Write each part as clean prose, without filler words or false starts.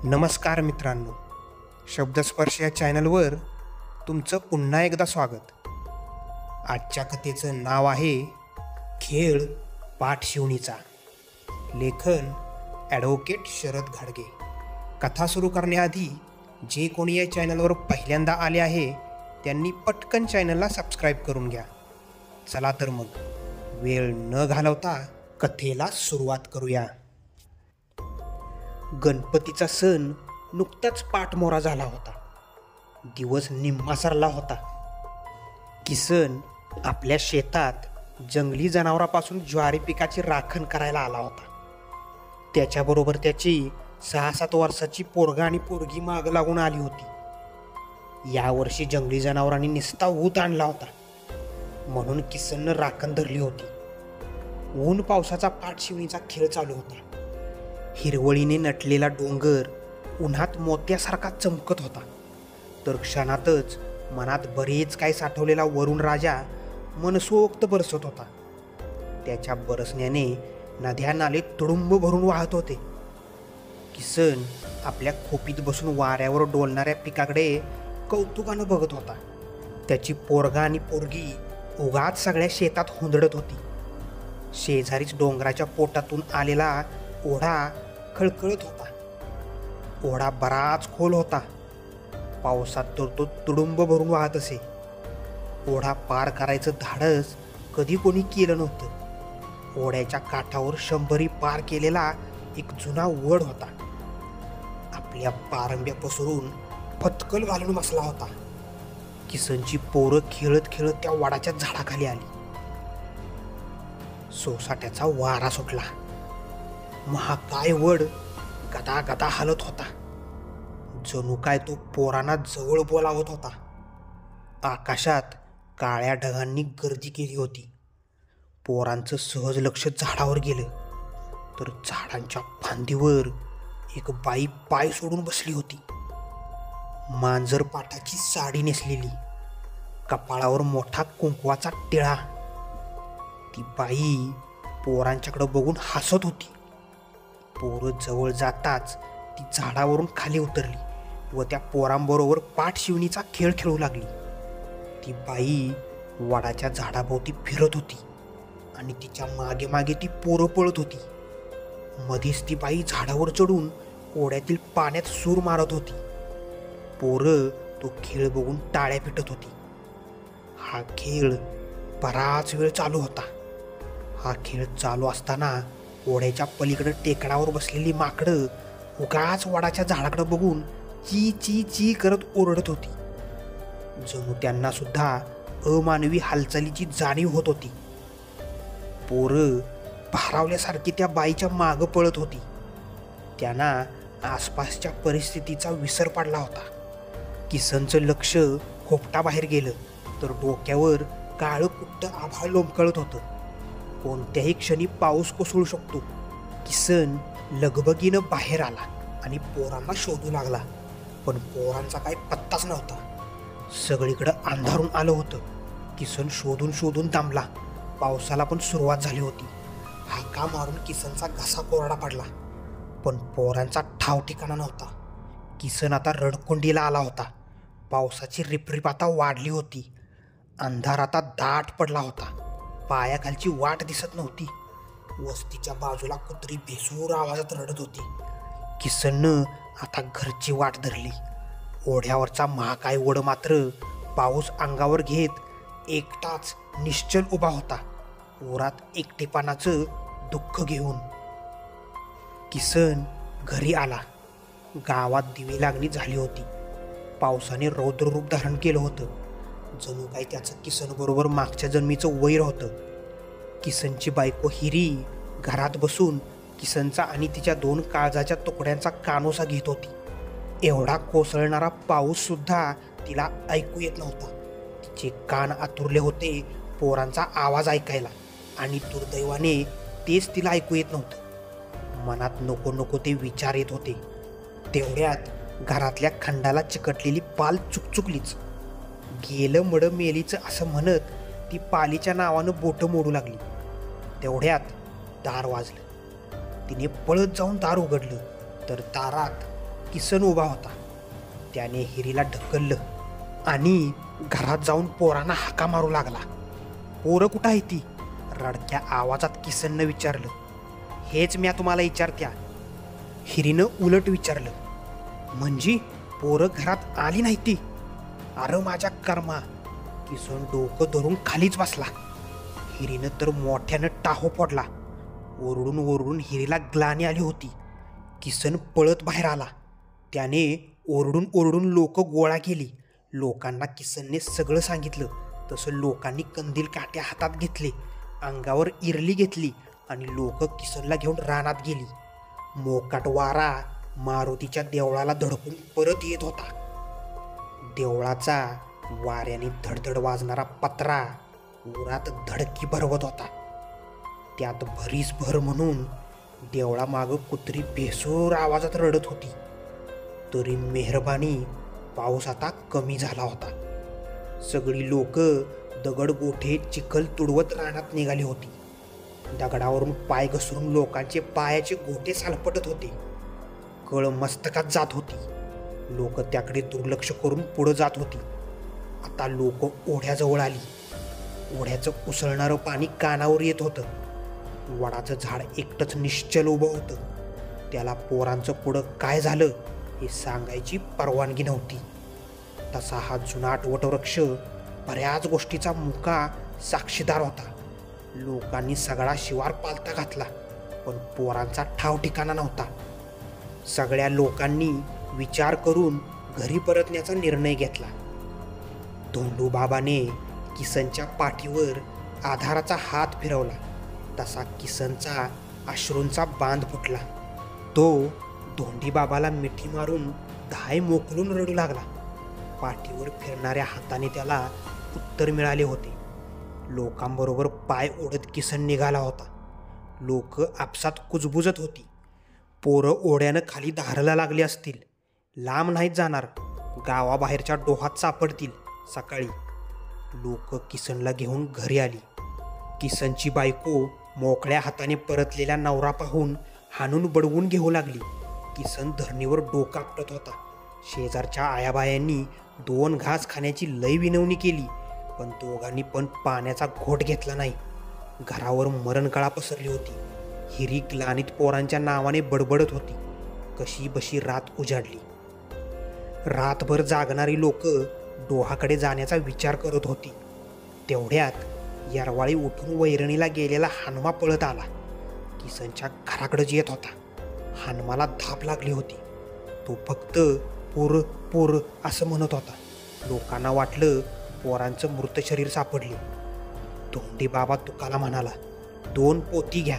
नमस्कार मित्रांनो, शब्दस्पर्श या चॅनलवर तुमचं पुन्हा एकदा स्वागत. आजच्या कथेचं नाव आहे खेळ पाठशिवणीचा. लेखन ॲडव्होकेट शरद घाडगे. कथा सुरू करण्याआधी जे कोणी या चॅनलवर पहिल्यांदा आले आहे त्यांनी पटकन चॅनलला सबस्क्राईब करून घ्या. चला तर मग वेळ न घालवता कथेला सुरुवात करूया. गणपतीचा सण नुकताच पाठमोरा झाला होता. दिवस निम्मा सरला होता. किसन आपल्या शेतात जंगली जनावरांपासून ज्वारी पिकाची राखण करायला आला होता. त्याच्याबरोबर त्याची 6-7 वर्षाची पोरगा आणि पोरगी माग लागून आली होती. यावर्षी जंगली जनावरांनी निस्ता ऊत आणला होता म्हणून किसननं राखण धरली होती. ऊन पावसाचा पाठशिवणीचा खेळ चालू होता. हिरवळीने नटलेला डोंगर उन्हात मोत्यासारखा चमकत होता. तर क्षणातच मनात बरेच काय साठवलेला वरुण राजा मनसोक्त बरसत होता. त्याच्या बरसण्याने नद्या नाले तुडुंब भरून वाहत होते. किसन आपल्या खोपीत बसून वाऱ्यावर डोलणाऱ्या पिकाकडे कौतुकानं बघत होता. त्याची पोरगा आणि पोरगी उगाच सगळ्या शेतात हुंदडत होती. शेजारीच डोंगराच्या पोटातून आलेला ओढा खळखळत होता. ओढा बराच खोल होता. पावसात तर तो तुडुंब भरून वाहत असे. ओढा पार करायचं धाडस कधी कोणी केलं नव्हतं. ओढ्याच्या काठावर 100 पार केलेला एक जुना वड होता. आपल्या पारंब्या पसरून फतकल घालून बसला होता. किसनची पोरं खेळत खेळत त्या वडाच्या झाडाखाली आली. सोसाट्याचा वारा सुटला. महाकाय वड गदा गदा हलत होता. जणू काय तो पोरांना जवळ बोलावत होता. आकाशात काळ्या ढगांनी गर्दी केली होती. पोरांचं सहज लक्ष झाडावर गेलं तर झाडांच्या फांदीवर एक बाई पाय सोडून बसली होती. मांजर पाटाची साडी नेसलेली, कपाळावर मोठा कुंकवाचा टिळा. ती बाई पोरांच्याकडे बघून हसत होती. पोरं जवळ जाताच ती झाडावरून खाली उतरली व त्या पोरांबरोबर पाठशिवणीचा खेळ खेळू लागली. ती बाई वडाच्या झाडाभोवती फिरत होती आणि तिच्या मागे मागे ती पोरं पळत होती. मध्येच ती बाई झाडावर चढून ओढ्यातील पाण्यात सूर मारत होती. पोरं तो खेळ बघून टाळ्या पिटत होती. हा खेळ बराच वेळ चालू होता. हा खेळ चालू असताना ओढ्याच्या पलीकडे टेकडावर बसलेली माकडं उगाच वडाच्या झाडाकडे बघून ची ची ची करत ओरडत होती. जणू त्यांना सुद्धा अमानवी हालचालीची जाणीव होत होती. पोरं भारावल्यासारखी त्या बाईच्या मागं पळत होती. त्यांना आसपासच्या परिस्थितीचा विसर पडला होता. किसनचं लक्ष खोपटाबाहेर गेलं तर डोक्यावर काळं कुट्ट आभाळ लोंबकळत होतं. कोणत्याही क्षणी पाऊस कोसळू शकतो. किसन लगबगीनं बाहेर आला आणि पोरांना शोधू लागला. पण पोरांचा काही पत्ताच नव्हता. सगळीकडं अंधारून आलं होतं. किसन शोधून शोधून थांबला. पावसाला पण सुरुवात झाली होती. हाका मारून किसनचा घसा कोरडा पडला. पण पोरांचा ठाव ठिकाणा नव्हता. किसन आता रडकुंडीला आला होता. पावसाची रिपरिप आता वाढली होती. अंधार आता दाट पडला होता. पायाखालची वाट दिसत नव्हती. वस्तीच्या बाजूला कुत्री भेसूर आवाजात रडत होती. किसननं आता घरची वाट धरली. ओढ्यावरचा महाकाय वड मात्र पाऊस अंगावर घेत एकटाच निश्चल उभा होता, उरात एकटेपणाचं दुःख घेऊन. किसन घरी आला. गावात दिवे लागणी झाली होती. पावसाने रौद्ररूप धारण केलं होतं. जणू काही त्याचं किसनबरोबर मागच्या जन्मीचं वैर होतं. किसनची बायको हिरी घरात बसून किसनचा आणि तिच्या 2 काळजाच्या तुकड्यांचा कानोसा घेत होती. एवढा कोसळणारा पाऊस सुद्धा तिला ऐकू येत नव्हता. तिचे कान आतुरले होते पोरांचा आवाज ऐकायला आणि दुर्दैवाने तेच तिला ऐकू येत नव्हतं. मनात नको नको ते विचार येत होते. तेवढ्यात घरातल्या खंडाला चिकटलेली पाल चुकचुकलीच. गेलं मडं मेलीचं असं म्हणत ती पालीच्या नावानं बोटं मोडू लागली. तेवढ्यात दार वाजलं. तिने पळत जाऊन दार उघडलं तर दारात किसन उभा होता. त्याने हिरीला ढकललं आणि घरात जाऊन पोरांना हाका मारू लागला. पोरं कुठं आहे ती? रडक्या आवाजात किसननं विचारलं. हेच मी तुम्हाला विचारत्या. हिरीनं उलट विचारलं. म्हणजे पोरं घरात आली नाही ती? अरे माझ्या कर्मा. किसन डोकं धरून खालीच बसला. हिरीनं तर मोठ्यानं टाहो पडला. ओरडून ओरडून हिरीला ग्लानी आली होती. किसन पळत बाहेर आला. त्याने ओरडून ओरडून लोक गोळा केली. लोकांना किसनने सगळं सांगितलं. तसं लोकांनी कंदील काट्या हातात घेतले, अंगावर इरली घेतली आणि लोक किसनला घेऊन रानात गेली. मोकाट वारा मारुतीच्या देवळाला धडकून परत येत होता. देवळाचा वाऱ्याने धडधड वाजणारा पत्रा उरात धडकी भरवत होता. त्यात भरीस भर म्हणून देवळामागं कुत्री बेसूर आवाजात रडत होती. तरी मेहरबानी पाऊस आता कमी झाला होता. सगळी लोक दगड गोठे चिखल तुडवत रानात निघाली होती. दगडावरून पाय घसरून लोकांचे पायाचे गोटे सालपटत होते. कळ मस्तकात जात होती. लोक त्याकडे दुर्लक्ष करून पुढं जात होती. आता लोक ओढ्याजवळ आली. ओढ्याचं उसळणारं पाणी कानावर येत होतं. वडाचं झाड एकटंच निश्चल उभं होतं. त्याला पोरांचं पुढं काय झालं हे सांगायची परवानगी नव्हती. तसा हा जुनाट वटवृक्ष बऱ्याच गोष्टीचा मुका साक्षीदार होता. लोकांनी सगळा शिवार पालथा घातला, पण पोरांचा ठाव ठिकाणा नव्हता. सगळ्या लोकांनी विचार करून घरी परतण्याचा निर्णय घेतला. धोंडूबाबाने किसनच्या पाठीवर आधाराचा हात फिरवला. तसा किसनचा अश्रूंचा बांध फुटला. तो धोंडीबाबाला मिठी मारून धाय मोकलून रडू लागला. पाठीवर फिरणाऱ्या हाताने त्याला उत्तर मिळाले होते. लोकांबरोबर पाय ओढत किसन निघाला होता. लोक आपसात कुजबुजत होती. पोरं ओढ्यानं खाली धारायला लागली असतील. लांब नाहीत जाणार, गावाबाहेरच्या डोहात सापडतील सकाळी. लोक किसनला घेऊन घरी आली. किसनची बायको मोकळ्या हाताने परतलेला नवरा पाहून हाणून बडवून घेऊ लागली. किसन धरणीवर डोका आपटत होता. शेजारच्या आयाबायांनी 2 घास खाण्याची लय विनवणी केली, पण दोघांनी पण पाण्याचा घोट घेतला नाही. घरावर मरणकळा पसरली होती. हिरी ग्लानीत पोरांच्या नावाने बडबडत होती. कशी बशी रात उजाडली. रातभर जागणारी लोक डोहाकडे जाण्याचा विचार करत होती. तेवढ्यात यारवाळी उठून वैरणीला गेलेला हनुमा पळत आला. किसनच्या घराकडेच येत होता. हनुमाला धाप लागली होती. तो फक्त पोर पोर असं म्हणत होता. लोकांना वाटलं पोरांचं मृत शरीर सापडले. धोंडी बाबा तुकाला म्हणाला, 2 पोती घ्या,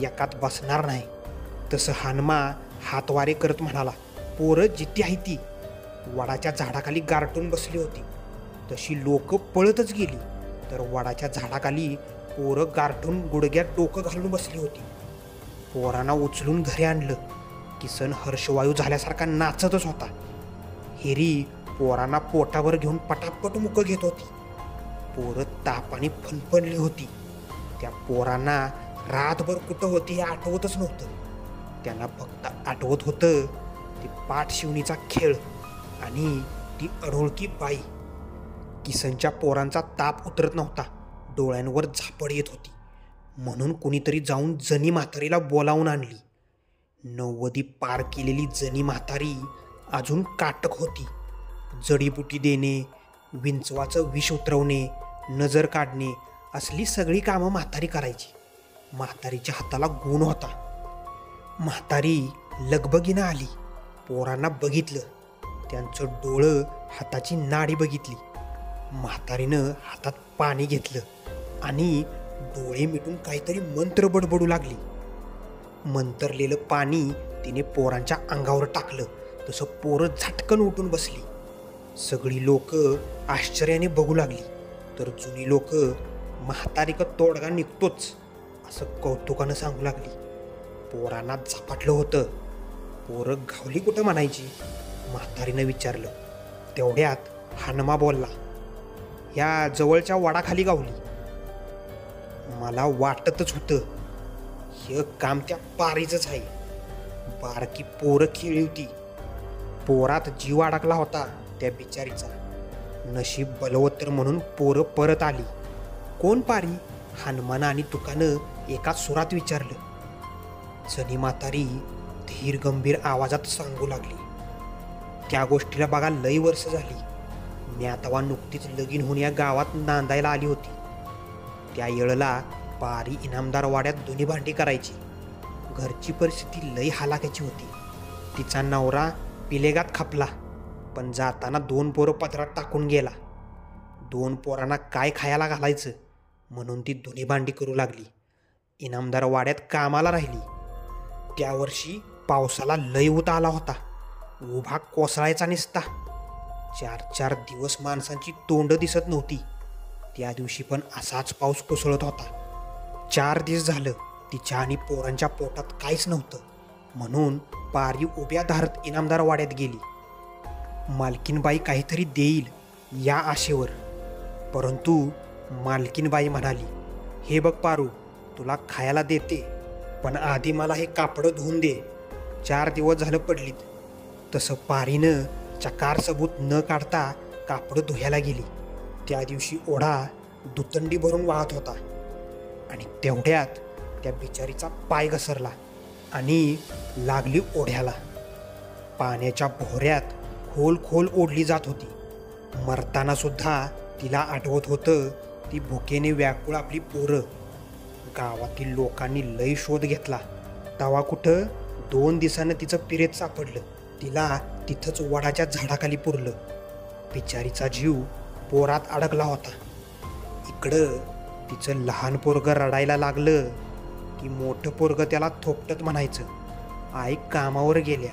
एकात बसणार नाही. तसं हनुमा हातवारे करत म्हणाला, पोरं जिती आहे ती. वडाच्या झाडाखाली गारटून बसली होती. तशी लोक पळतच गेली, तर वडाच्या झाडाखाली पोरं गारठून गुडघ्यात डोकं घालून बसली होती. पोरांना उचलून घरी आणलं. किसन हर्षवायू झाल्यासारखा नाचतच होता. हिरी पोरांना पोटावर घेऊन पटापट मुकं घेत होती. पोरं तापाने फणफणली होती. त्या पोरांना रातभर कुठं होती हे आठवतच नव्हतं. त्यांना फक्त आठवत होतं ते पाठ शिवणीचा खेळ आणि ती अडोळकी बाई. किसनच्या पोरांचा ताप उतरत नव्हता. डोळ्यांवर झापड येत होती. म्हणून कुणीतरी जाऊन जनी म्हातारीला बोलावून आणली. 90 पार केलेली जनी म्हातारी अजून काटक होती. जडीबुटी देणे, विंचवाचं विष उतरवणे, नजर काढणे असली सगळी कामं म्हातारी करायची. म्हातारीच्या हाताला गुण होता. म्हातारी लगबगीनं आली. पोरांना बघितलं. त्यांचं डोळं हाताची नाडी बघितली. म्हातारीनं हातात पाणी घेतलं आणि डोळे मिटून काहीतरी मंत्र बडबडू लागली. मंतरलेलं पाणी तिने पोरांच्या अंगावर टाकलं. तसं पोरं झटकन उठून बसली. सगळी लोक आश्चर्याने बघू लागली. तर जुनी लोक म्हातारीक तोडगा निघतोच असं कौतुकानं सांगू लागली. पोरांना झपाटलं होतं. पोरं घावली कुठं म्हणायची? म्हातारीनं विचारलं. तेवढ्यात हनुमा बोलला, ह्या जवळच्या वडाखाली गावली. मला वाटतच होतं हे काम त्या पारीचंच आहे. बारकी पोरं खेळली होती. पोरात जीव अडकला होता त्या बिचारीचा. नशीब बलवत्तर म्हणून पोरं परत आली. कोण पारी? हनुमान आणि तुकानं एकाच सुरात विचारलं. जनी म्हातारी धीर गंभीर आवाजात सांगू लागली. त्या गोष्टीला बघा लई वर्ष झाली. मी आता नुकतीच लगीन होऊन या गावात नांदायला आली होती. त्या येळेला पारी इनामदार वाड्यात दोन्ही भांडी करायची. घरची परिस्थिती लई हालाकीची होती. तिचा नवरा पिलेगात खपला, पण जाताना 2 पोरं पदरात टाकून गेला. 2 पोरांना काय खायला घालायचं म्हणून ती दोन्ही भांडी करू लागली. इनामदार वाड्यात कामाला राहिली. त्या वर्षी पावसाला लई ऊत आला होता. उभा कोसळायचा निसता. 4 दिवस माणसांची तोंड दिसत नव्हती. त्या दिवशी पण असाच पाऊस कोसळत होता. 4 दिवस झालं तिच्या आणि पोरांच्या पोटात काहीच नव्हतं. म्हणून पारी उभ्या धारत इनामदार वाड्यात गेली. मालकीनबाई काहीतरी देईल या आशेवर. परंतु मालकीनबाई म्हणाली, हे बघ पारू, तुला खायला देते, पण आधी मला हे कापडं धुवून दे. 4 दिवस झालं पडलीत. तसं पारीनं चकार सबूत न काढता कापडं धुयाला गेली. त्या दिवशी ओढा दुतंडी भरून वाहत होता आणि तेवढ्यात त्या बिचारीचा पाय घसरला आणि लागली ओढ्याला. पाण्याच्या भोवऱ्यात खोल खोल ओढली जात होती. मरताना सुद्धा तिला आठवत होतं ती भुकेने व्याकुळ आपली पोरं. गावातील लोकांनी लई शोध घेतला. तवा कुठं 2 दिवसानं तिचं पिरेत सापडलं. तिला तिथंच वडाच्या झाडाखाली पुरलं. बिचारीचा जीव पोरात अडकला होता. इकडं तिचं लहान पोरगं रडायला लागलं की मोठं पोरगं त्याला थोपटत म्हणायचं, आई कामावर गेल्या.